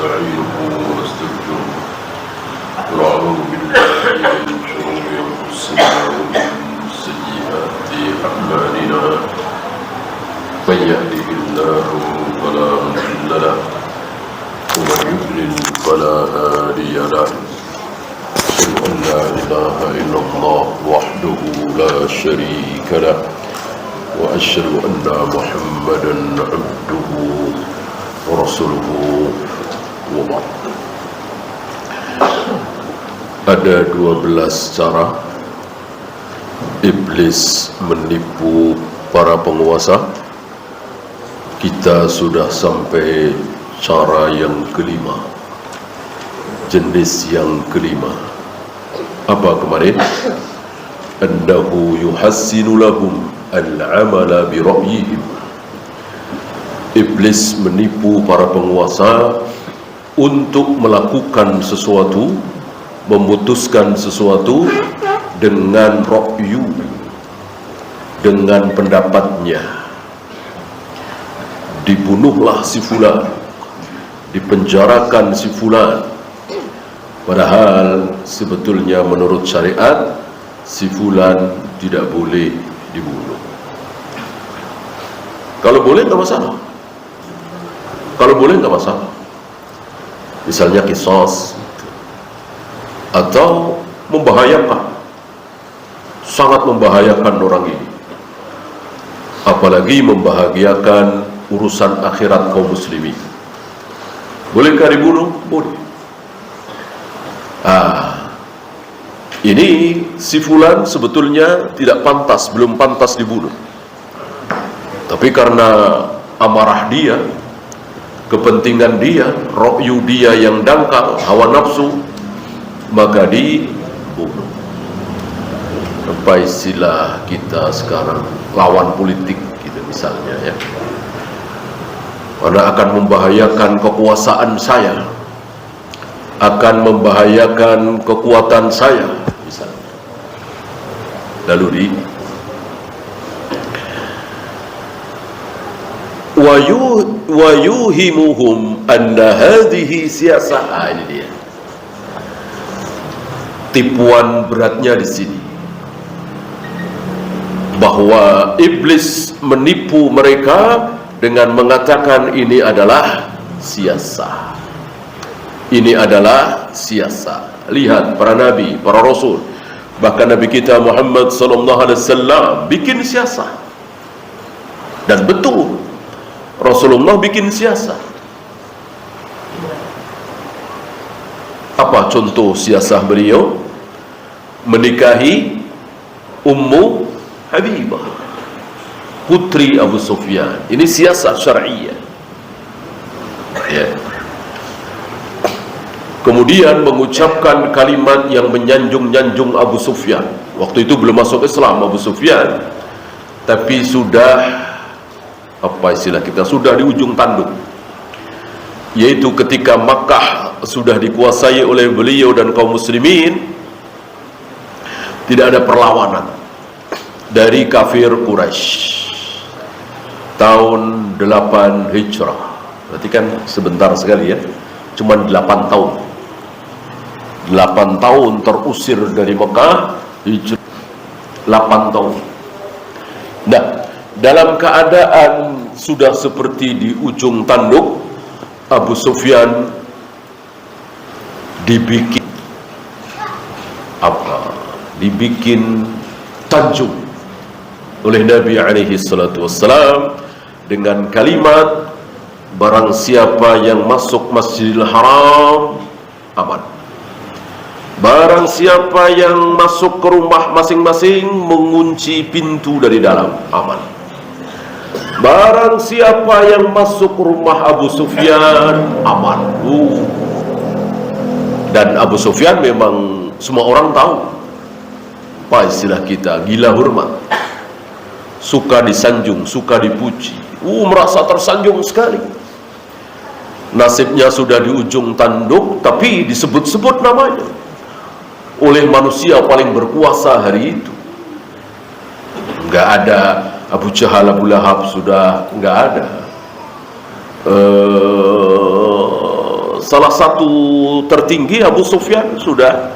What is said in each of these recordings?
ونستعينه ونستغفره ونعوذ بالله من شرور أنفسنا ومن سيئات أعمالنا من يهده الله فلا مضل له ومن يضلل فلا هادي له أشهد أن لا إله إلا الله وحده لا شريك له وأشهد أن محمدا عبده ورسوله وبعد. Ada 12 cara iblis menipu para penguasa. Kita sudah sampai cara yang kelima, jenis yang kelima. Apa kemarin? Annahu yuhassinu lahum al-amala bi ra'yihim. Iblis menipu para penguasa untuk melakukan sesuatu, memutuskan sesuatu dengan ra'yu, dengan pendapatnya. Dibunuhlah si fulan, dipenjarakan si fulan, padahal sebetulnya menurut syariat si fulan tidak boleh dibunuh. Kalau boleh tak masalah, kalau boleh tak masalah. Misalnya qisas, atau membahayakan, sangat membahayakan orang ini, apalagi membahagiakan urusan akhirat kaum muslimin. Bolehkah dibunuh? Boleh. Ini si fulan sebetulnya tidak pantas, belum pantas dibunuh, tapi karena amarah dia, kepentingan dia, ra'yu dia yang dangkal, hawa nafsu, maka dibunuh. Apa istilah kita sekarang, lawan politik gitu misalnya ya, karena akan membahayakan kekuasaan saya, akan membahayakan kekuatan saya misalnya, lalu wa yuhimuhum anna hadhihi siyasah. Ini dia tipuan beratnya di sini, bahwa iblis menipu mereka dengan mengatakan ini adalah siasah, ini adalah siasah. Lihat para nabi, para rasul, bahkan Nabi kita Muhammad sallallahu alaihi wasallam bikin siasah, dan betul Rasulullah bikin siasah. Apa contoh siasah beliau? Menikahi Ummu Habibah, putri Abu Sufyan. Ini siasah syar'iyah ya. Kemudian mengucapkan kalimat yang menyanjung-nyanjung Abu Sufyan. Waktu itu belum masuk Islam Abu Sufyan, tapi sudah, apa istilah kita, sudah di ujung tanduk, yaitu ketika Makkah sudah dikuasai oleh beliau dan kaum muslimin, tidak ada perlawanan dari kafir Quraisy. Tahun 8 Hijrah, berarti kan sebentar sekali ya, cuma 8 tahun. 8 tahun terusir dari Mekah, Hijrah 8 tahun. Nah, dalam keadaan sudah seperti di ujung tanduk, Abu Sufyan dibikin apa? Dibikin tanjung oleh Nabi alaihi salatu wassalam dengan kalimat, barang siapa yang masuk Masjidil Haram aman, barang siapa yang masuk ke rumah masing-masing mengunci pintu dari dalam aman, barang siapa yang masuk rumah Abu Sufyan aman. Dan Abu Sufyan memang semua orang tahu, apa istilah kita, gila hormat, suka disanjung, suka dipuji, merasa tersanjung sekali. Nasibnya sudah di ujung tanduk, tapi disebut-sebut namanya oleh manusia paling berkuasa hari itu. Enggak ada Abu Jahal, Abu Lahab, sudah enggak ada. salah satu tertinggi, Abu Sufyan sudah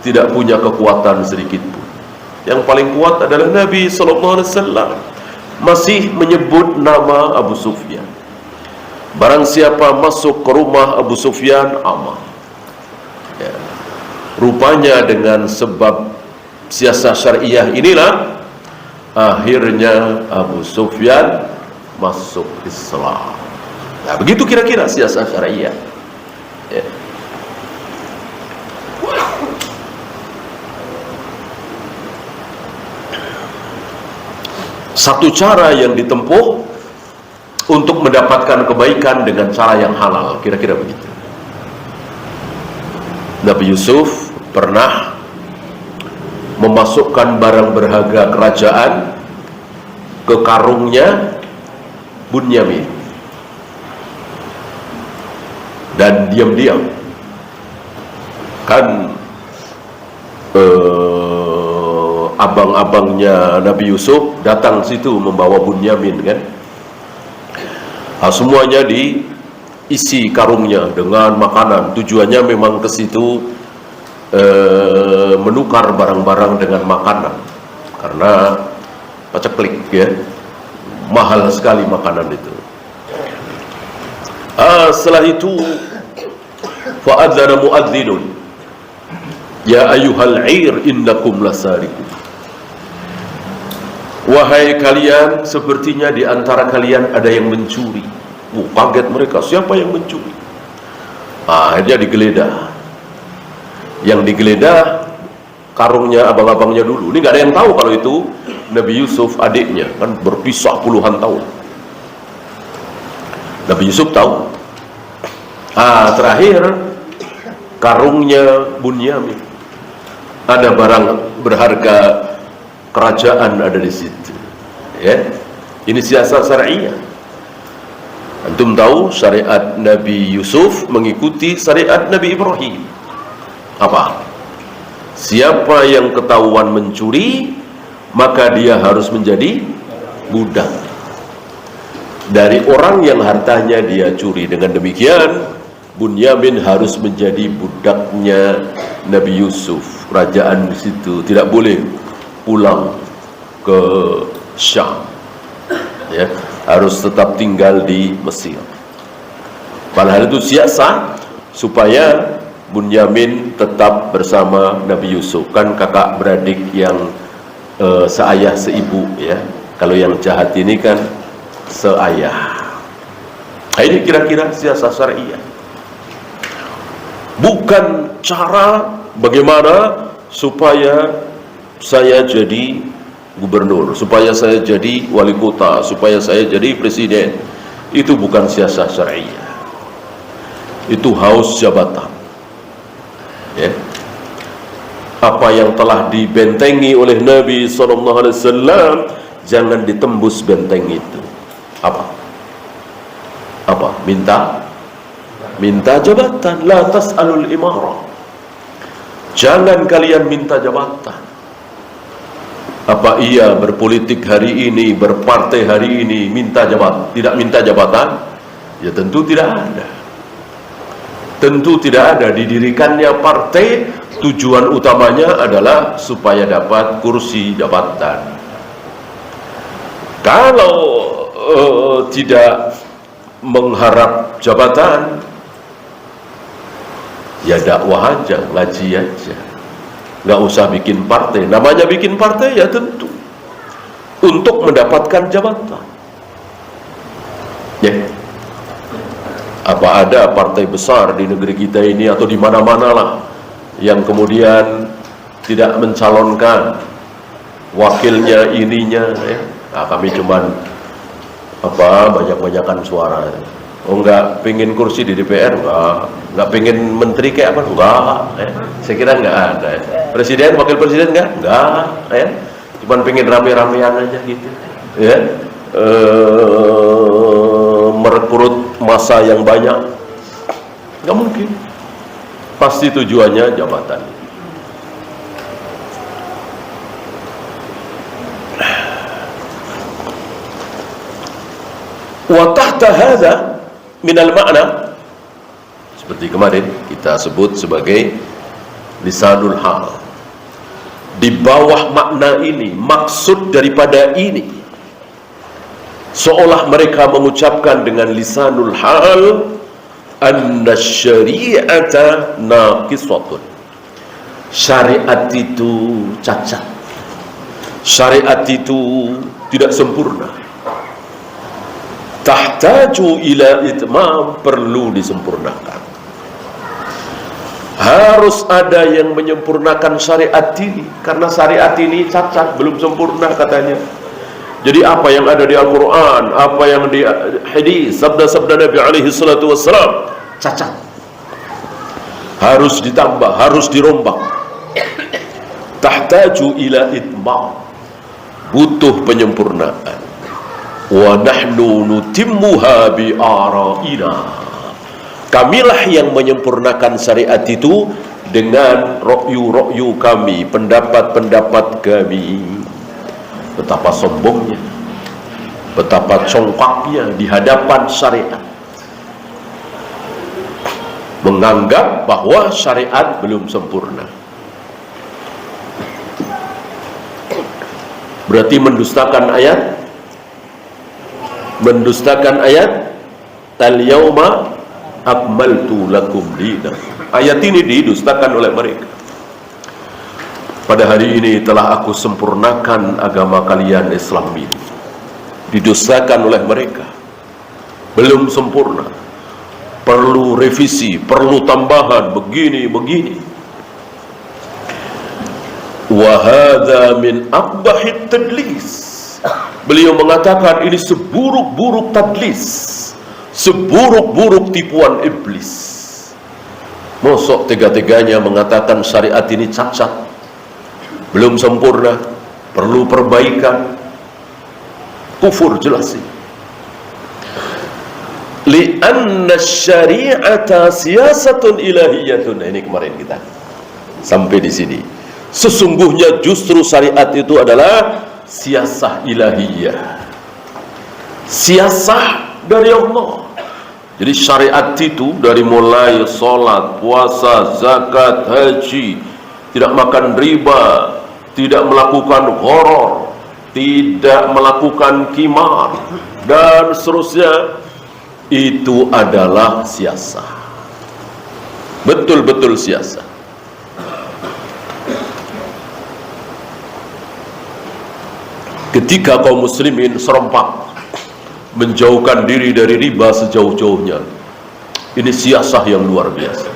tidak punya kekuatan sedikit pun. Yang paling kuat adalah Nabi SAW masih menyebut nama Abu Sufyan. Barang siapa masuk ke rumah Abu Sufyan aman. Ya. Rupanya dengan sebab siasat syariah inilah akhirnya Abu Sufyan masuk Islam. Nah, begitu kira-kira siasat syariah. Ya. Satu cara yang ditempuh untuk mendapatkan kebaikan dengan cara yang halal, kira-kira begitu. Nabi Yusuf pernah memasukkan barang berharga kerajaan ke karungnya Bunyamin, dan diam-diam kan abang-abangnya Nabi Yusuf datang situ membawa Bunyamin kan. Semuanya diisi karungnya dengan makanan. Tujuannya memang ke situ menukar barang-barang dengan makanan, karena paceklik ya, mahal sekali makanan itu. Setelah itu fa'adzana mu'adzinun ya ayyuhal 'ir innakum lasariqun. Wahai kalian, sepertinya di antara kalian ada yang mencuri. Kaget mereka, siapa yang mencuri? Akhirnya digeledah. Yang digeledah karungnya abang-abangnya dulu. Ini nggak ada yang tahu kalau itu Nabi Yusuf, adiknya, kan berpisah puluhan tahun. Nabi Yusuf tahu. Terakhir karungnya Bunyamin, ada barang berharga kerajaan ada di situ. Ya, ini siasat syariah. Antum tahu syariat Nabi Yusuf mengikuti syariat Nabi Ibrahim. Apa? Siapa yang ketahuan mencuri, maka dia harus menjadi budak dari orang yang hartanya dia curi. Dengan demikian, Bunyamin harus menjadi budaknya Nabi Yusuf. Kerajaan di situ tidak boleh pulang ke Syam, ya, harus tetap tinggal di Mesir. Padahal itu siasat supaya Bunyamin tetap bersama Nabi Yusuf. Kan kakak beradik yang seayah seibu ya. Kalau yang jahat ini kan seayah. Ini kira-kira siasat syariah. Bukan cara bagaimana supaya saya jadi gubernur, supaya saya jadi wali kota, supaya saya jadi presiden. Itu bukan siasat syariah. Itu haus jabatan. Ya. Apa yang telah dibentengi oleh Nabi SAW jangan ditembus benteng itu. Apa? Minta jabatan. La tas'alul imarah. Jangan kalian minta jabatan. Apa iya berpolitik hari ini, berpartai hari ini minta jabatan? Tidak minta jabatan? Ya tentu tidak ada. Tentu tidak ada. Didirikannya partai, tujuan utamanya adalah supaya dapat kursi jabatan. Kalau tidak mengharap jabatan, ya dakwah aja, ngaji aja, nggak usah bikin partai. Namanya bikin partai ya tentu untuk mendapatkan jabatan. Ya, apa ada partai besar di negeri kita ini atau di mana-mana lah yang kemudian tidak mencalonkan wakilnya ininya? Ya, kami cuman banyak-banyakan suara. Enggak pengen kursi di DPR, enggak pengen menteri kayak apa, enggak. Saya kira enggak ada. Presiden, wakil presiden enggak. Cuman pengen rame-ramean aja gitu. Ya, merekrut massa yang banyak, enggak mungkin. Pasti tujuannya jabatan. Wa tahta hadza minal makna, Seperti kemarin kita sebut sebagai lisanul hal. Di bawah makna ini, maksud daripada ini, seolah mereka mengucapkan dengan lisanul hal, anna syari'ata naqisatun. Syariat itu cacat. Syariat itu tidak sempurna. Tahtaju ila itmam, perlu disempurnakan. Harus ada yang menyempurnakan syariat ini, karena syariat ini cacat, belum sempurna katanya. Jadi apa yang ada di Al-Quran, apa yang di hadis, sabda-sabda Nabi alaihi salatu wassalam, cacat. Harus ditambah, harus dirombak. Tahtaju ila itmam, butuh penyempurnaan. Wa nahnu nutimmuha bi ara'ina, kamilah yang menyempurnakan syariat itu dengan rokyu-rokyu kami, pendapat-pendapat kami. Betapa sombongnya, betapa congkaknya di hadapan syariat, menganggap bahwa syariat belum sempurna. Berarti mendustakan ayat, mendustakan ayat al-yauma akmaltu lakum dinakum. Ayat ini didustakan oleh mereka. Pada hari ini telah aku sempurnakan agama kalian Islam ini. Didustakan oleh mereka. Belum sempurna, perlu revisi, perlu tambahan, begini. Wa hadza min aqbahit tadlis. Beliau mengatakan ini seburuk-buruk tadlis, seburuk-buruk tipuan iblis. Mosok tega-teganya mengatakan syariat ini cacat, belum sempurna, perlu perbaikan. Kufur jelas ini. Li'anna syari'ata siyasatun ilahiyatun. Ini kemarin kita sampai di sini. Sesungguhnya justru syariat itu adalah siasah ilahiyah, siasah dari Allah. Jadi syariat itu dari mulai sholat, puasa, zakat, haji, tidak makan riba, tidak melakukan horor, tidak melakukan qimar, dan seterusnya, itu adalah siasah, betul-betul siasah. Ketika kaum muslimin serempak menjauhkan diri dari riba sejauh-jauhnya, ini siasah yang luar biasa.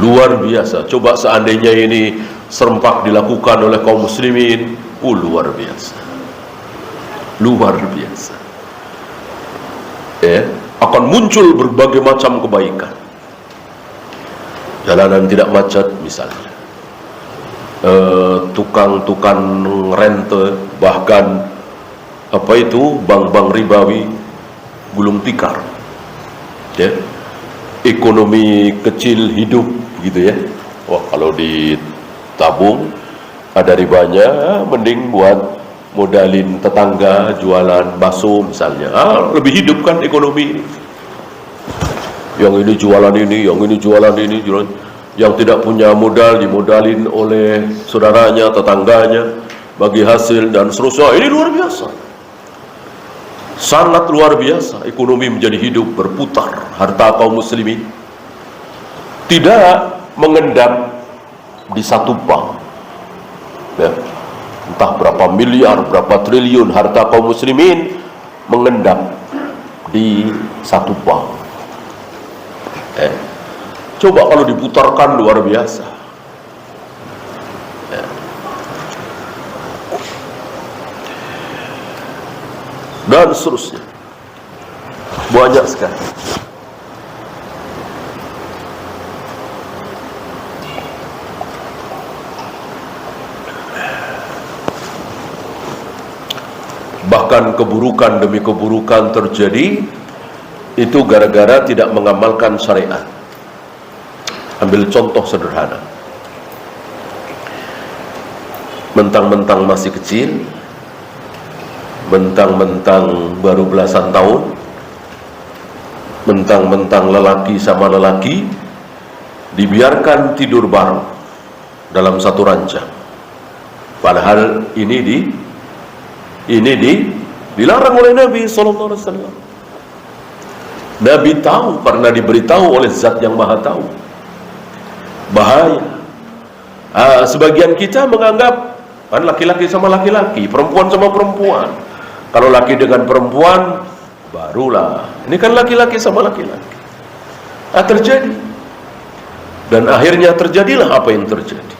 Luar biasa. Coba seandainya ini serempak dilakukan oleh kaum muslimin, luar biasa. Luar biasa. Akan muncul berbagai macam kebaikan. Jalanan tidak macet misalnya. Tukang-tukang rente, bahkan bank-bank ribawi gulung tikar, ya. Ekonomi kecil hidup gitu ya. Wah, kalau ditabung ada ribanya, mending buat modalin tetangga jualan bakso misalnya. Lebih hidup kan ekonomi ini. Yang ini jualan ini, yang ini jualan ini, jualan. Yang tidak punya modal dimodalin oleh saudaranya, tetangganya, bagi hasil dan seterusnya. Ini luar biasa, sangat luar biasa. Ekonomi menjadi hidup, berputar. Harta kaum muslimin tidak mengendap di satu bank, ya. Entah berapa miliar, berapa triliun harta kaum muslimin mengendap di satu bank. Coba kalau diputarkan, luar biasa. Dan seterusnya, banyak sekali. Bahkan keburukan demi keburukan terjadi itu gara-gara tidak mengamalkan syariat. Ambil contoh sederhana. Mentang-mentang masih kecil, mentang-mentang baru belasan tahun, Mentang-mentang lelaki sama lelaki dibiarkan tidur bareng dalam satu ranjang, padahal ini dilarang oleh Nabi SAW. Nabi tahu, karena diberitahu oleh Zat yang Maha Tahu. Bahaya. Sebagian kita menganggap kan laki-laki sama laki-laki, perempuan sama perempuan. Kalau laki dengan perempuan barulah. Ini kan laki-laki sama laki-laki. Terjadi. Dan akhirnya terjadilah apa yang terjadi.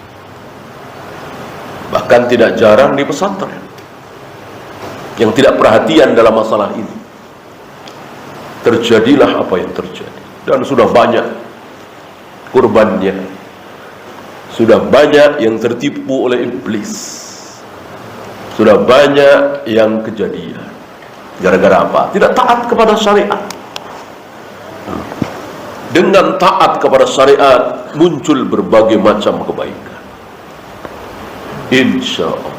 Bahkan tidak jarang di pesantren yang tidak perhatian dalam masalah ini. Terjadilah apa yang terjadi. Dan sudah banyak korbannya. Sudah banyak yang tertipu oleh iblis. Sudah banyak yang kejadian. Gara-gara apa? Tidak taat kepada syariat. Dengan taat kepada syariat muncul berbagai macam kebaikan, insya Allah.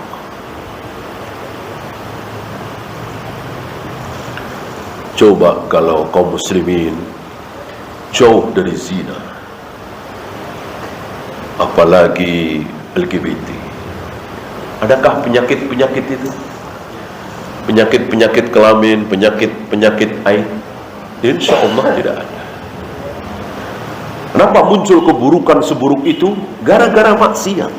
Coba kalau kaum muslimin jauh dari zina, apalagi LGBT. Adakah penyakit-penyakit itu? Penyakit-penyakit kelamin, penyakit-penyakit haid? Insya Allah tidak ada. Kenapa muncul keburukan seburuk itu? Gara-gara maksiat.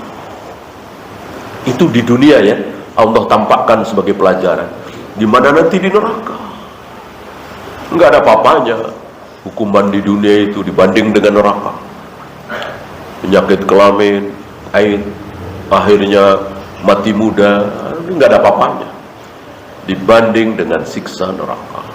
Itu di dunia ya, Allah tampakkan sebagai pelajaran. Di mana nanti di neraka nggak ada apa-apanya hukuman di dunia itu dibanding dengan neraka. Penyakit kelamin, haid, akhirnya mati muda, nggak ada apa-apanya dibanding dengan siksa neraka.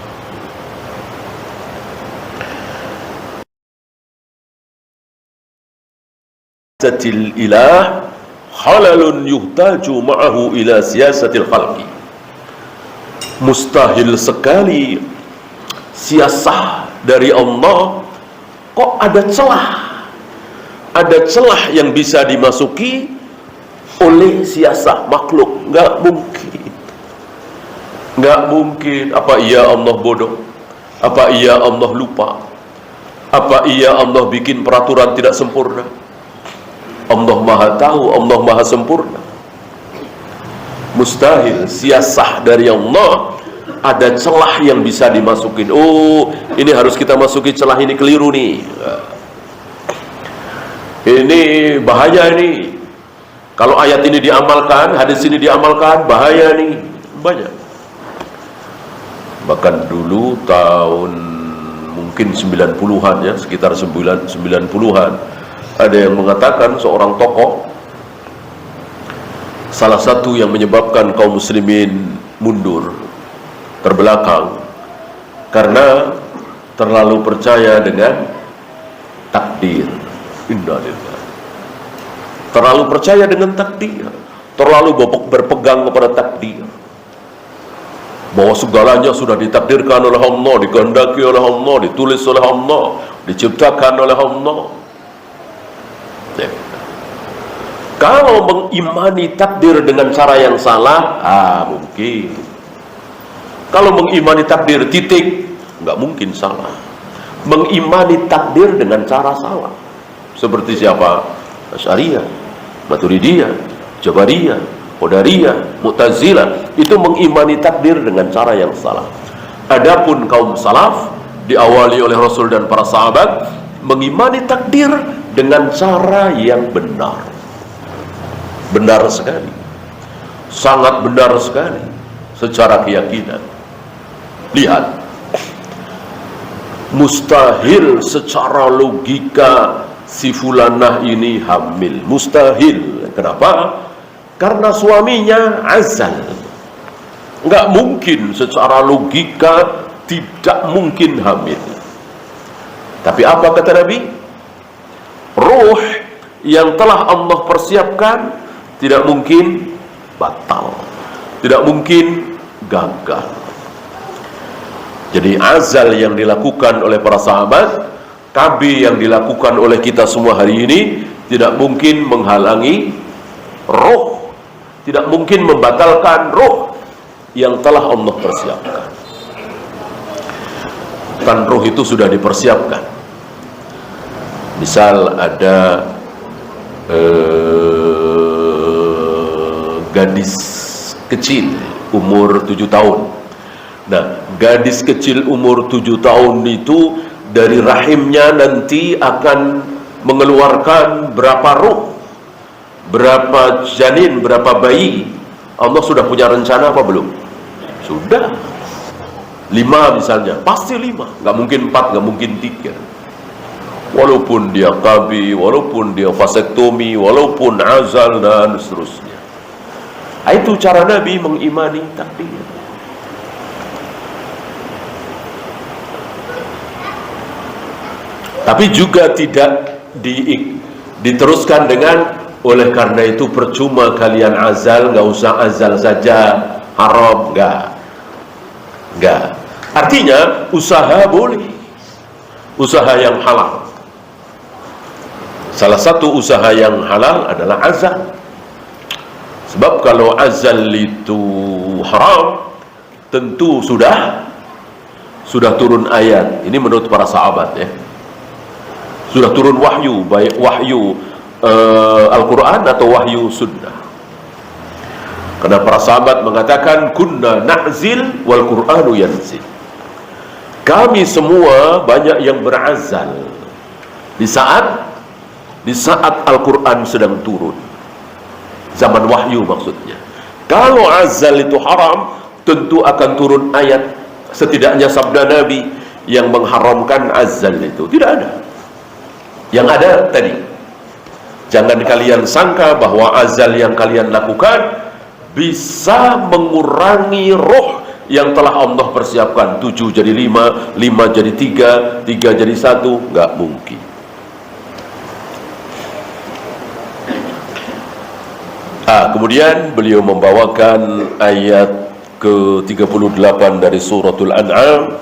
Siyasatil ilah halalun yuhtaju ma'ahu ila siyasatil khalqi. Mustahil sekali siasah dari Allah kok ada celah yang bisa dimasuki oleh siasah makhluk. Nggak mungkin. Apa iya Allah bodoh? Apa iya Allah lupa? Apa iya Allah bikin peraturan tidak sempurna? Allah Maha Tahu, Allah Maha Sempurna. Mustahil siasah dari Allah ada celah yang bisa dimasukin. Oh, ini harus kita masuki celah ini, keliru nih. Ini bahaya ini. Kalau ayat ini diamalkan, hadis ini diamalkan, bahaya nih. Banyak. Bahkan dulu tahun mungkin 90-an ya, sekitar 90-an, ada yang mengatakan seorang tokoh, salah satu yang menyebabkan kaum muslimin mundur, terbelakang, karena terlalu percaya dengan takdir. Innalillah. Terlalu percaya dengan takdir, terlalu berpegang kepada takdir, bahwa segalanya sudah ditakdirkan oleh Allah, dikehendaki oleh Allah, ditulis oleh Allah, diciptakan oleh Allah. Ya. Kalau mengimani takdir dengan cara yang salah, mungkin. Kalau mengimani takdir titik, nggak mungkin salah. Mengimani takdir dengan cara salah, seperti siapa? Asy'ariyah, Maturidiyah, Jabariyah, Qadariyah, Mu'tazilah, itu mengimani takdir dengan cara yang salah. Adapun kaum salaf diawali oleh Rasul dan para sahabat mengimani takdir dengan cara yang benar. Benar sekali, sangat benar sekali secara keyakinan. Lihat, mustahil secara logika si fulanah ini hamil. Mustahil. Kenapa? Karena suaminya azal. Nggak mungkin secara logika, tidak mungkin hamil. Tapi apa kata Nabi? Ruh yang telah Allah persiapkan tidak mungkin batal, tidak mungkin gagal. Jadi azal yang dilakukan oleh para sahabat, KB yang dilakukan oleh kita semua hari ini, tidak mungkin menghalangi roh, tidak mungkin membatalkan roh yang telah Allah persiapkan. kan roh itu sudah dipersiapkan. Misal ada gadis kecil umur 7 tahun. Nah, gadis kecil umur 7 tahun itu dari rahimnya nanti akan mengeluarkan berapa ruh, berapa janin, berapa bayi. Allah sudah punya rencana apa belum? Sudah. 5 misalnya, pasti 5, nggak mungkin 4, nggak mungkin 3. Walaupun dia KB, walaupun dia vasektomi, walaupun azal dan seterusnya. Itu cara Nabi mengimani takdir. Tapi juga tidak diteruskan dengan oleh karena itu percuma kalian azal, nggak usah azal saja, haram, nggak. Artinya usaha boleh, usaha yang halal. Salah satu usaha yang halal adalah azal. Sebab kalau azal itu haram, tentu sudah turun ayat. Ini menurut para sahabat ya. Sudah turun wahyu, baik wahyu Al-Quran atau wahyu sunnah. Karena para sahabat mengatakan kunna na'zil wal Qur'anu yanzil. Kami semua banyak yang berazal di saat Al-Quran sedang turun, zaman wahyu maksudnya. Kalau azal itu haram, tentu akan turun ayat, setidaknya sabda Nabi yang mengharamkan azal itu. Tidak ada. Yang ada tadi, jangan kalian sangka bahwa azal yang kalian lakukan bisa mengurangi roh yang telah Allah persiapkan. 7 jadi 5, 5 jadi 3, 3 jadi 1, nggak mungkin. Kemudian beliau membawakan ayat ke-38 dari suratul An'am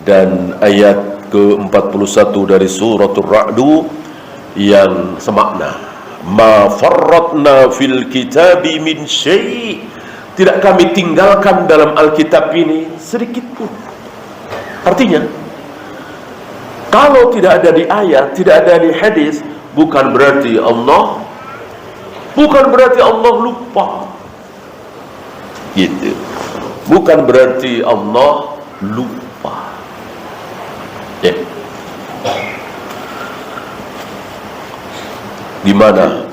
dan ayat ke-41 dari suratul Ra'du yang semakna. Ma farratna fil kitabi min syai'. Tidak kami tinggalkan dalam Alkitab ini sedikit pun. Artinya, kalau tidak ada di ayat, tidak ada di hadis, bukan berarti Allah lupa. Gitu. Bukan berarti Allah lupa. Ya. Gimana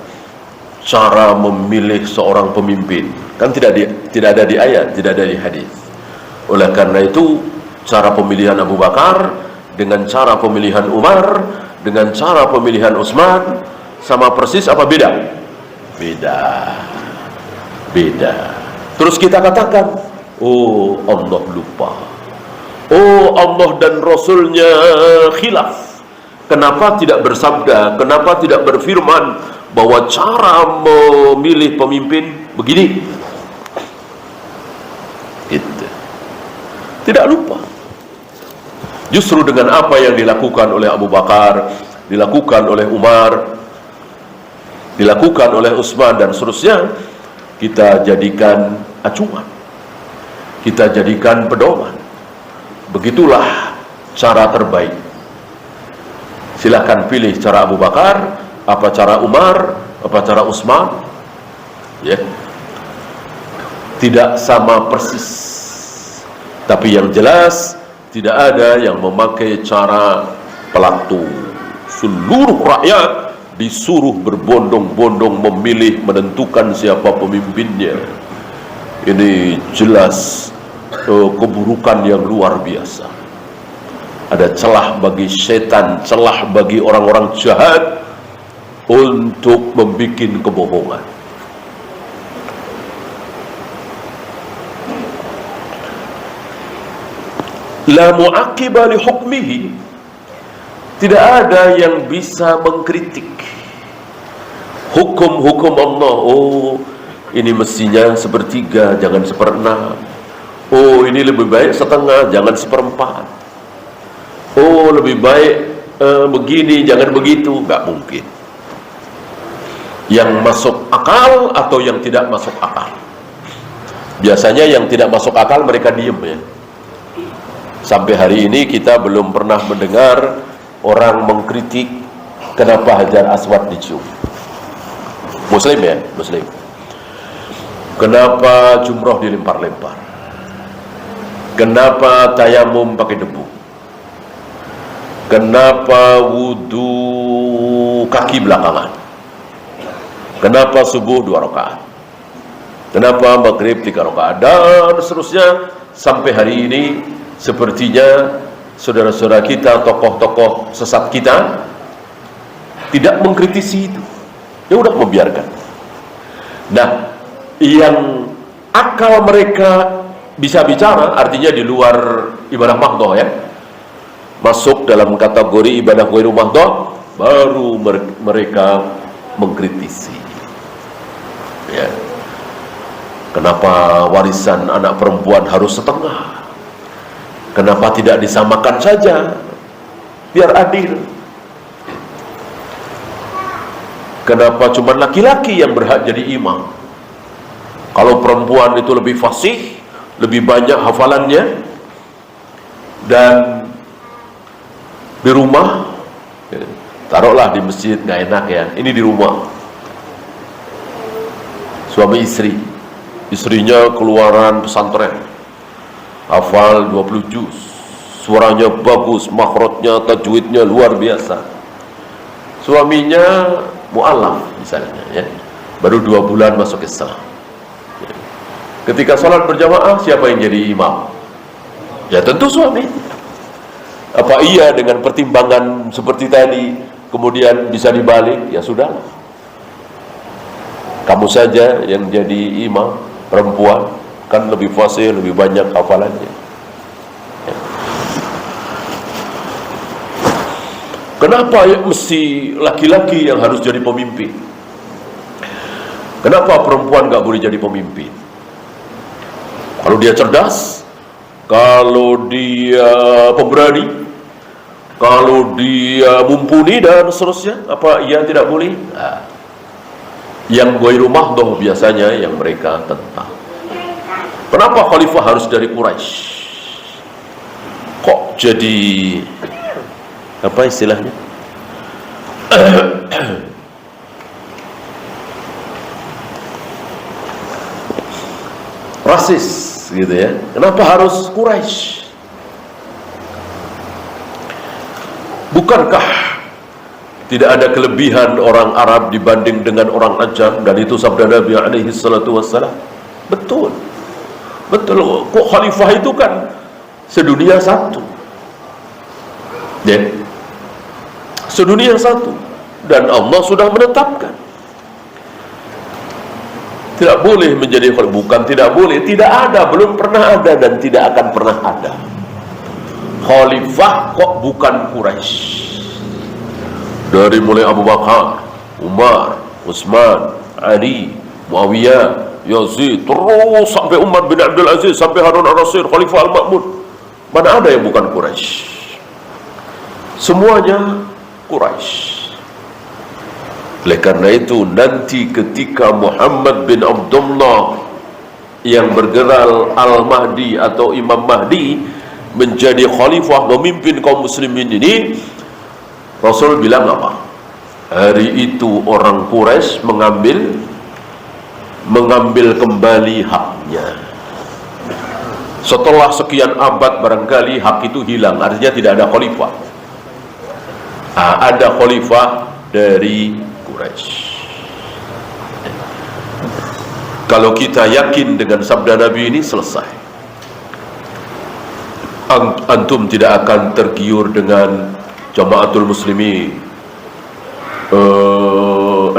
cara memilih seorang pemimpin? Kan tidak ada di ayat, tidak ada di hadis. Oleh karena itu, cara pemilihan Abu Bakar dengan cara pemilihan Umar dengan cara pemilihan Utsman sama persis apa beda? Beda. Terus kita katakan, oh Allah lupa, oh Allah dan Rasulnya khilaf. Kenapa tidak bersabda, kenapa tidak berfirman bahwa cara memilih pemimpin begini? Gitu. Tidak lupa. Justru dengan apa yang dilakukan oleh Abu Bakar, dilakukan oleh Umar, dilakukan oleh Utsman dan seterusnya, kita jadikan acuan, kita jadikan pedoman. Begitulah cara terbaik. Silahkan pilih cara Abu Bakar, apa cara Umar, apa cara Utsman, ya. Tidak sama persis, tapi yang jelas tidak ada yang memakai cara pelatu. Seluruh rakyat disuruh berbondong-bondong memilih, menentukan siapa pemimpinnya. Ini jelas keburukan yang luar biasa. Ada celah bagi setan, celah bagi orang-orang jahat untuk membuat kebohongan. La mu'aqqiba li hukmihi. Tidak ada yang bisa mengkritik hukum-hukum Allah. Oh, ini mestinya 1/3, jangan 1/6. Oh, ini lebih baik 1/2, jangan 1/4. Oh, lebih baik begini, jangan begitu. Nggak mungkin. Yang masuk akal atau yang tidak masuk akal. Biasanya yang tidak masuk akal mereka diem ya. Sampai hari ini kita belum pernah mendengar orang mengkritik kenapa Hajar Aswad dicium. Muslim ya, Muslim. Kenapa jumroh dilempar-lempar? Kenapa tayamum pakai debu? Kenapa wudu kaki belakangan? Kenapa subuh 2 rakaat? Kenapa maghrib 3 rakaat? Dan seterusnya sampai hari ini. Sepertinya saudara-saudara kita, tokoh-tokoh sesat kita tidak mengkritisi itu. Ya udah, membiarkan. Nah, yang akal mereka bisa bicara, artinya di luar ibadah mahdoh ya, masuk dalam kategori ibadah ghairu mahdoh, baru mereka mengkritisi. Ya. Kenapa warisan anak perempuan harus setengah? Kenapa tidak disamakan saja, biar adil? Kenapa cuma laki-laki yang berhak jadi imam? Kalau perempuan itu lebih fasih, lebih banyak hafalannya, dan di rumah, taruhlah di masjid nggak enak ya, ini di rumah, suami istri, istrinya keluaran pesantren, hafal 20 juz, suaranya bagus, makhrajnya, tajwidnya luar biasa. Suaminya mu'alaf misalnya ya, baru 2 bulan masuk Islam. Ketika sholat berjamaah, siapa yang jadi imam? Ya tentu suami. Apa iya dengan pertimbangan seperti tadi kemudian bisa dibalik? Ya sudahlah, kamu saja yang jadi imam, perempuan kan lebih fasih, lebih banyak hafalannya. Kenapa ya mesti laki-laki yang harus jadi pemimpin? Kenapa perempuan gak boleh jadi pemimpin? Kalau dia cerdas, kalau dia pemberani, kalau dia mumpuni dan seterusnya, apa ia tidak boleh? Nah, yang ghairu mahdoh biasanya yang mereka tentang. Kenapa khalifah harus dari Quraisy? Kok jadi apa istilahnya? Rasis gitu ya. Kenapa harus Quraisy? Bukankah tidak ada kelebihan orang Arab dibanding dengan orang Ajam, dan itu sabda Nabi alaihi salatu wassalam? Betul. Betul, kok khalifah itu kan sedunia satu. Ya. Sedunia satu, dan Allah sudah menetapkan tidak boleh menjadi khalifah. Bukan tidak boleh, tidak ada, belum pernah ada dan tidak akan pernah ada khalifah kok bukan Quraisy. Dari mulai Abu Bakar, Umar, Utsman, Ali, Muawiyah, Yazid, terus sampai Umar bin Abdul Aziz, sampai Harun al-Rasyid, Khalifah al-Ma'mun. Mana ada yang bukan Quraisy? Semuanya Quraisy. Oleh karena itu, nanti ketika Muhammad bin Abdullah yang bergelar Al-Mahdi atau Imam Mahdi menjadi khalifah, memimpin kaum muslimin ini, Rasul bilang apa? Hari itu orang Quraisy mengambil kembali haknya. Setelah sekian abad barangkali hak itu hilang, artinya tidak ada khalifah. Ada khalifah dari Quraisy. Kalau kita yakin dengan sabda Nabi ini, selesai. Antum tidak akan tergiur dengan Jamaatul Muslimin,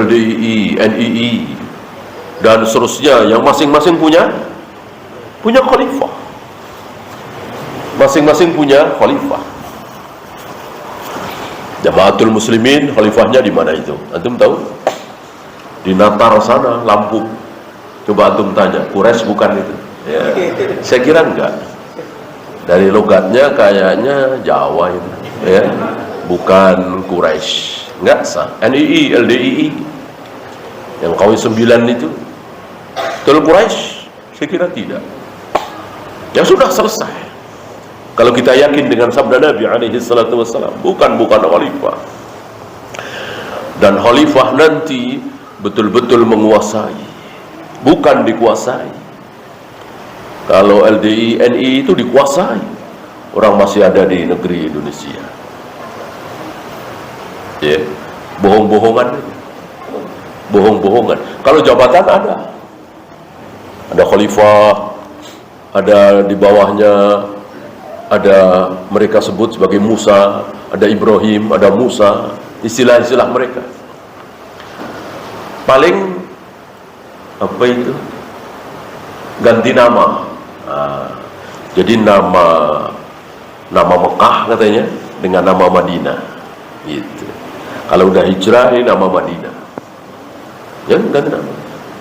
LDII, NII, dan seterusnya yang masing-masing punya khalifah. Masing-masing punya khalifah. Jamaatul Muslimin khalifahnya di mana itu? Antum tahu? Di Natar sana, Lampung. Coba antum tanya, Quraisy bukan itu? Ya, saya kira enggak. Dari logatnya kayaknya Jawa itu, ya. Bukan Quraisy. Enggak sah. NII, LDII yang KW 9 itu Betul Quraisy? Saya kira tidak. Ya sudah, selesai. Kalau kita yakin dengan sabda Nabi alaihi salatu wassalam, bukan khalifah. Dan khalifah nanti betul-betul menguasai, bukan dikuasai. Kalau LDI, NI itu dikuasai, orang masih ada di negeri Indonesia. Ya, bohong-bohongan. Kalau jabatan ada khalifah, ada di bawahnya, ada mereka sebut sebagai Musa, ada Ibrahim, ada Musa, istilah-istilah mereka. Paling apa itu? Ganti nama. Jadi nama Mekah katanya dengan nama Madinah. Gitu. Kalau udah hijrah ini nama Madinah. Ya, ganti nama.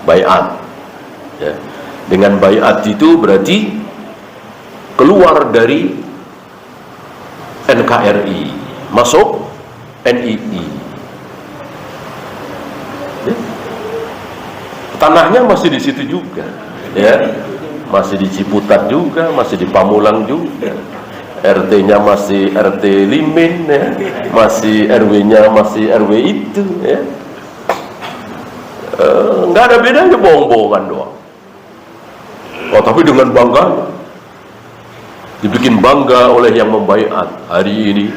Baiat. Ya. Dengan baiat itu berarti keluar dari NKRI, masuk NII. Ya. Tanahnya masih di situ juga, ya, masih di Ciputat juga, masih di Pamulang juga, RT-nya masih RT Limin, ya, masih RW-nya masih RW itu, ya. Nggak ada bedanya, bohong-bohongan doang. Oh, tapi dengan bangga, dibikin bangga oleh yang membaiat. Hari ini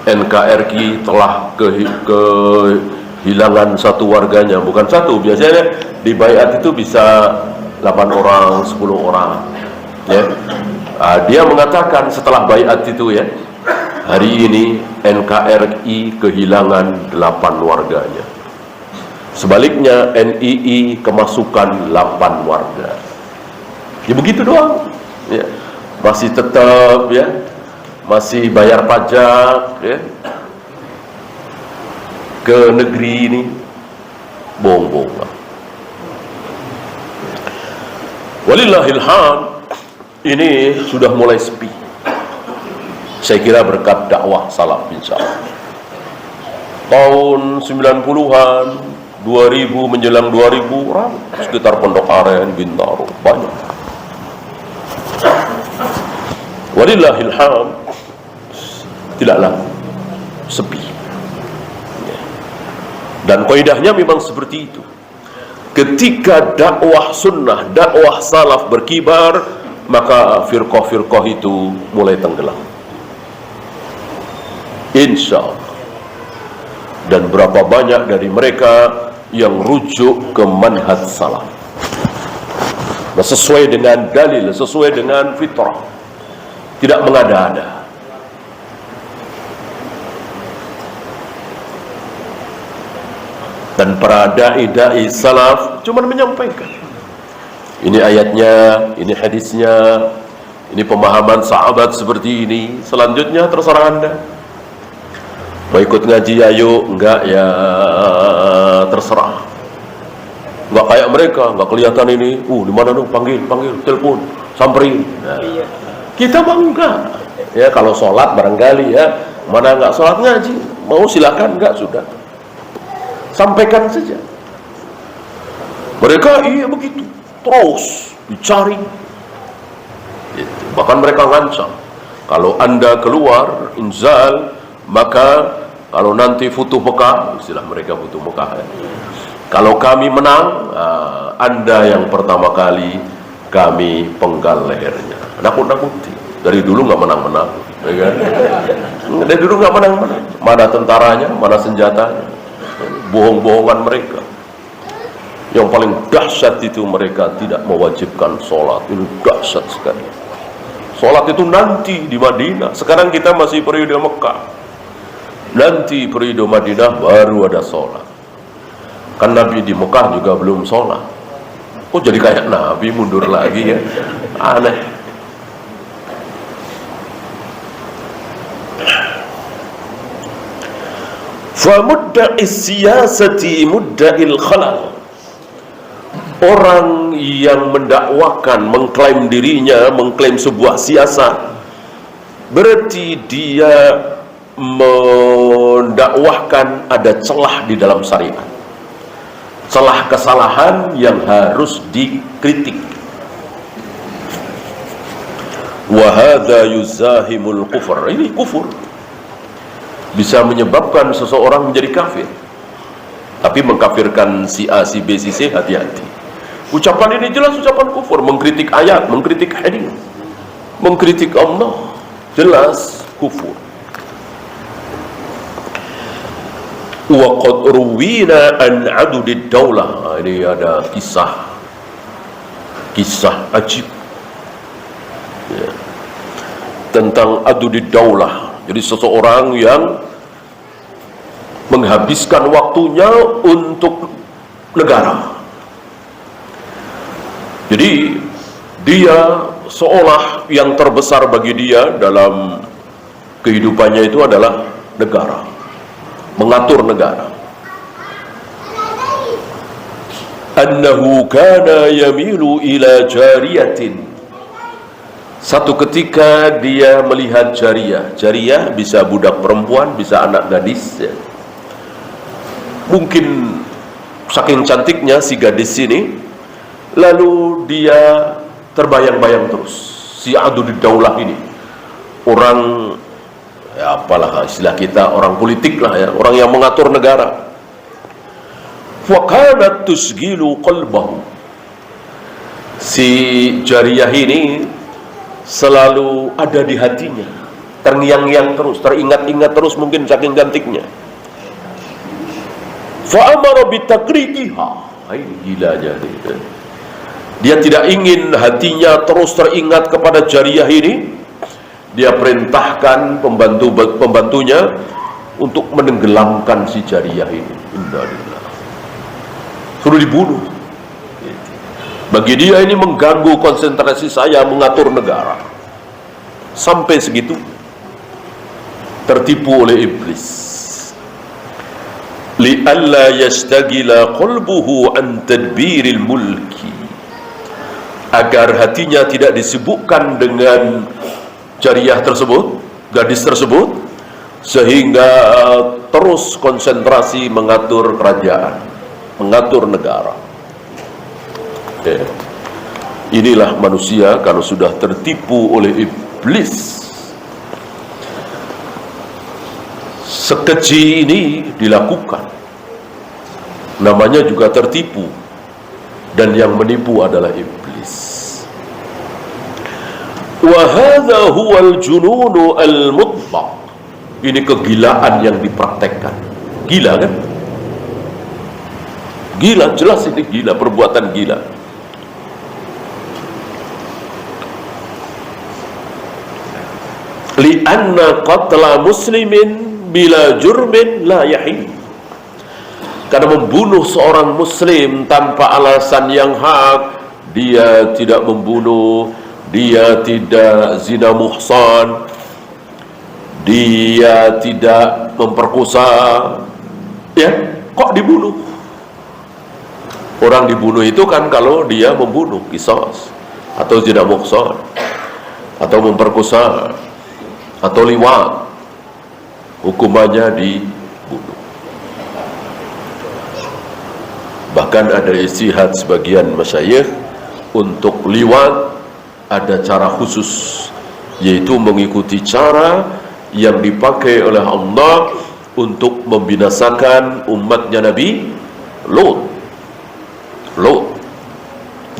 NKRI telah kehilangan satu warganya, bukan satu, biasanya di baiat itu bisa 8 orang, 10 orang, ya. Dia mengatakan setelah baiat itu, ya, hari ini NKRI kehilangan 8 warganya. Sebaliknya NII kemasukan 8 warga. Ya begitu doang, ya. Masih tetap, ya, masih bayar pajak, ya, ke negeri ini. Bohong-bohong. Walillahil hamd, ini sudah mulai sepi. Saya kira berkat dakwah salaf, insyaallah. Tahun 90-an, 2000 menjelang 2000, sekitar Pondok Aren, Bintaro, banyak. Walillahil hamd, tidaklah sepi. Dan kaidahnya memang seperti itu. Ketika dakwah sunnah, dakwah salaf berkibar, maka firqah-firqah itu mulai tenggelam, insya Allah. Dan berapa banyak dari mereka yang rujuk ke manhaj salaf, sesuai dengan dalil, sesuai dengan fitrah, tidak mengada-ada. Dan para da'i salaf cuma menyampaikan, ini ayatnya, ini hadisnya, ini pemahaman sahabat seperti ini. Selanjutnya terserah Anda. Mau ikut ngaji ayo, enggak ya terserah. Enggak kayak mereka, enggak kelihatan ini. Di mana tuh? Panggil, telepon, samperin. Nah, kita bangga. Ya, kalau sholat barangkali, ya, mana enggak sholat ngaji, mau silakan, enggak sudah. Sampaikan saja. Mereka iya begitu, terus dicari. Gitu. Bahkan mereka ngancam, kalau Anda keluar inzal, maka kalau nanti Futuh Mekah, istilah mereka Futuh Mekah, ya, kalau kami menang, Anda yang pertama kali kami penggal lehernya. Nakut-nakuti. Dari dulu nggak menang-menang, ya kan? Dari dulu nggak menang-menang. Mana tentaranya, mana senjatanya? Bohong-bohongan mereka. Yang paling dahsyat itu mereka tidak mewajibkan sholat. Ini dahsyat sekali. Sholat itu nanti di Madinah. Sekarang kita masih periode Mekah. Nanti periode Madinah baru ada sholat. Kan Nabi di Mekah juga belum sholat. Kok jadi kayak Nabi mundur lagi, ya? Aneh. Famudda'is siyasati mudda'il khalal. Orang yang mendakwakan, mengklaim dirinya, mengklaim sebuah siasat, berarti dia mendakwahkan ada celah di dalam syariat, celah kesalahan yang harus dikritik. Wa hadza yuzahimul kufur. Ini kufur, bisa menyebabkan seseorang menjadi kafir. Tapi mengkafirkan si A, si B, si C, hati-hati. Ucapan ini jelas ucapan kufur, mengkritik ayat, mengkritik hadis, mengkritik Allah, jelas kufur. Wa qad ruwina an adudid daulah. Ini ada kisah ajib ya, tentang adudid daulah. Jadi seseorang yang menghabiskan waktunya untuk negara. Jadi dia seolah yang terbesar bagi dia dalam kehidupannya itu adalah negara, mengatur negara. Annahu kana yamilu ila jariyatin. Satu ketika dia melihat jariyah bisa budak perempuan, bisa anak gadis ya. Mungkin saking cantiknya si gadis ini, lalu dia terbayang-bayang terus si adudid daulah ini, orang ya apalah istilah kita, orang politik lah ya, orang yang mengatur negara. Wa kanat tusgilu qalbahu. Si jariyah ini selalu ada di hatinya, terngiang-ngiang terus, teringat-ingat terus, mungkin saking cantiknya. Fa amara bitakrikiha. Ini gilanya gitu. Dia tidak ingin hatinya terus teringat kepada jariyah ini. Dia perintahkan pembantunya untuk menenggelamkan si jariyah ini. Innalillah. Suruh dibunuh. Bagi dia ini mengganggu konsentrasi saya mengatur negara. Sampai segitu tertipu oleh iblis. Li'alla yastagila qalbuhu an tadbiril mulki. Agar hatinya tidak disibukkan dengan jariyah tersebut, gadis tersebut, sehingga terus konsentrasi mengatur kerajaan, mengatur negara. Inilah manusia kalau sudah tertipu oleh iblis. Sekeji ini dilakukan, namanya juga tertipu, dan yang menipu adalah iblis. Wa hadza huwal jununu al-mutlaq. Ini kegilaan yang dipraktekkan. Gila kan? Gila, jelas ini gila, perbuatan gila. Li'anna qatla muslimin bila jurmin la yahil. Karena membunuh seorang muslim tanpa alasan yang hak, dia tidak membunuh, dia tidak zina muhsan, dia tidak memperkosa, ya kok dibunuh? Orang dibunuh itu kan kalau dia membunuh, qisas, atau zina muhsan, atau memperkosa, atau liwat, hukumannya dibunuh. Bahkan ada ijtihad sebagian masyayikh untuk liwat ada cara khusus, yaitu mengikuti cara yang dipakai oleh Allah untuk membinasakan umatnya Nabi Lut,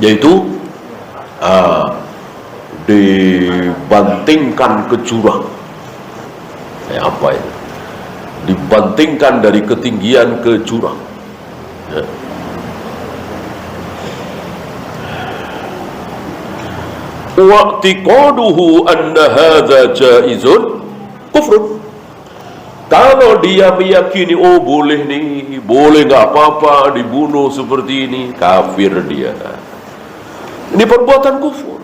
yaitu dibantingkan ke jurang. Apa itu? Dibantingkan dari ketinggian ke jurang. Ya. Wa'tiqaduhu anna hadza jaizun kufrun. Kalau dia meyakini, oh boleh nih, boleh nggak apa-apa dibunuh seperti ini, kafir dia. Ini perbuatan kufur,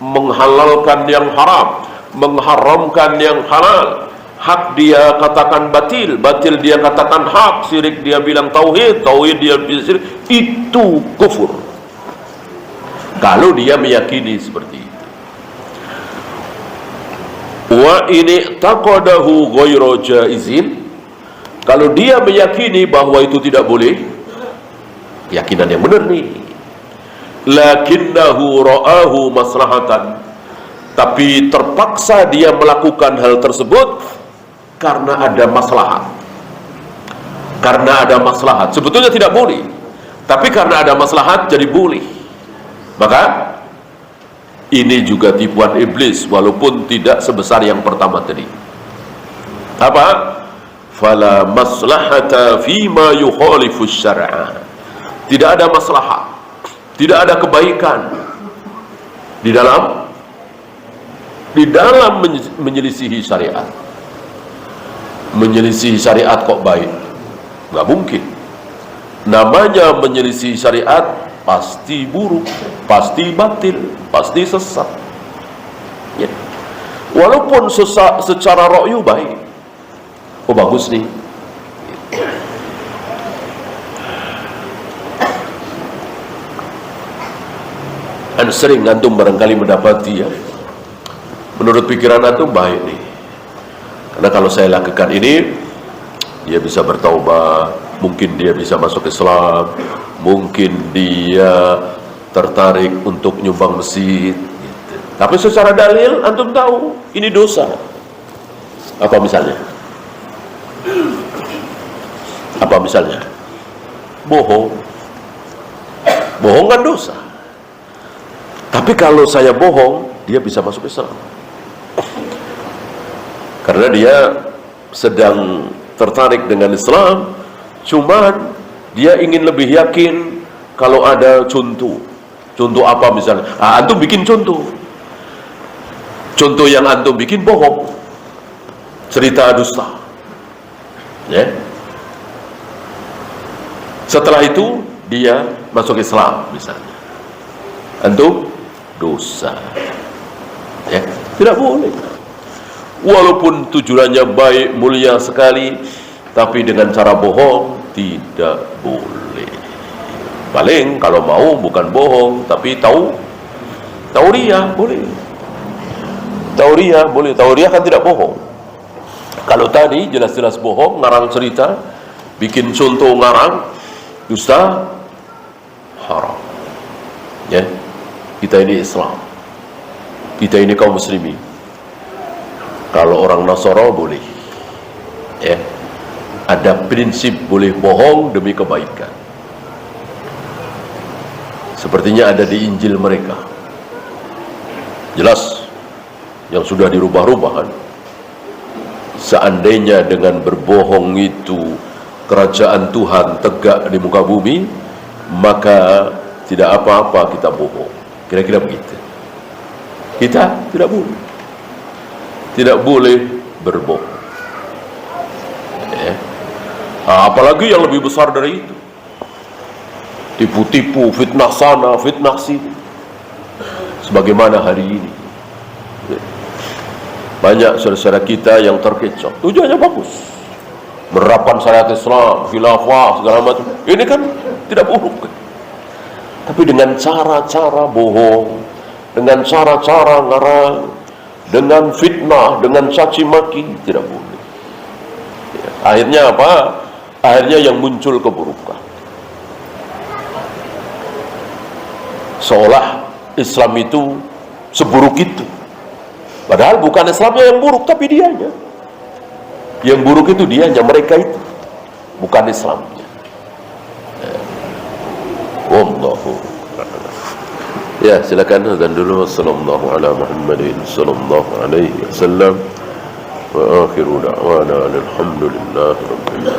menghalalkan yang haram, mengharamkan yang halal. Hak dia katakan batil, batil dia katakan hak, syirik dia bilang tauhid, tauhid dia bilang syirik. Itu kufur kalau dia meyakini seperti itu. Wa ini taqadahu ghairu jaizin, kalau dia meyakini bahwa itu tidak boleh, keyakinan yang benar nih, lakinnahu ra'ahu maslahatan, tapi terpaksa dia melakukan hal tersebut karena ada maslahat. Karena ada maslahat. Sebetulnya tidak boleh, tapi karena ada maslahat jadi boleh. Maka ini juga tipuan iblis, walaupun tidak sebesar yang pertama tadi. Apa? Fala maslahata fima yukhalifu syar'a. Tidak ada maslahat, tidak ada kebaikan di dalam menyelisihi syariat. Menyelisihi syariat kok baik? Nggak mungkin. Namanya menyelisihi syariat pasti buruk, pasti batil, pasti sesat. Ya. Walaupun secara ra'yu baik. Oh bagus nih. Dan sering antum barangkali mendapati ya, menurut pikiran antum baik nih, karena kalau saya lakukan ini dia bisa bertaubat, mungkin dia bisa masuk Islam, mungkin dia tertarik untuk nyumbang masjid gitu. Tapi secara dalil antum tahu ini dosa. Apa misalnya? Apa misalnya? Bohong. Bohong kan dosa. Tapi kalau saya bohong, dia bisa masuk Islam. Karena dia sedang tertarik dengan Islam, cuman dia ingin lebih yakin kalau ada contoh. Contoh apa misalnya? Antum bikin contoh. Contoh yang antum bikin bohong. Cerita dusta. Ya. Setelah itu dia masuk Islam misalnya. Antum dosa. Ya, tidak boleh. Walaupun tujuannya baik, mulia sekali, tapi dengan cara bohong tidak boleh. Paling kalau mau bukan bohong, tapi tauriah boleh. Tauriah boleh. Tauriah kan tidak bohong. Kalau tadi jelas-jelas bohong, ngarang cerita, bikin contoh ngarang, dusta, haram. Ya, kita ini Islam, kita ini kaum muslimin. Kalau orang Nasara boleh, ya, ada prinsip boleh bohong demi kebaikan. Sepertinya ada di Injil mereka. Jelas, yang sudah dirubah-rubah kan. Seandainya dengan berbohong itu kerajaan Tuhan tegak di muka bumi, maka tidak apa-apa kita bohong. Kira-kira begitu. Kita tidak boleh. Tidak boleh berbohong. Ya. Apalagi yang lebih besar dari itu. Tipu-tipu, fitnah sana, fitnah sini. Sebagaimana hari ini. Ya. Banyak saudara-saudara kita yang terkecoh. Tujuannya bagus. Menerapkan syariat Islam, khilafah, segala macam. Ini kan tidak buruk. Tapi dengan cara-cara bohong, dengan cara-cara ngarang, dengan fitnah, dengan caci maki, tidak boleh. Ya. Akhirnya apa? Akhirnya yang muncul keburukan. Seolah Islam itu seburuk itu. Padahal bukan Islamnya yang buruk, tapi dianya. Yang buruk itu dianya, mereka itu. Bukan Islamnya. Wallahu. Ya, silakan azan dulu. Sallallahu ala Muhammadin sallallahu alaihi wasallam. Wa akhiru da'wana alhamdulillahi rabbil alamin.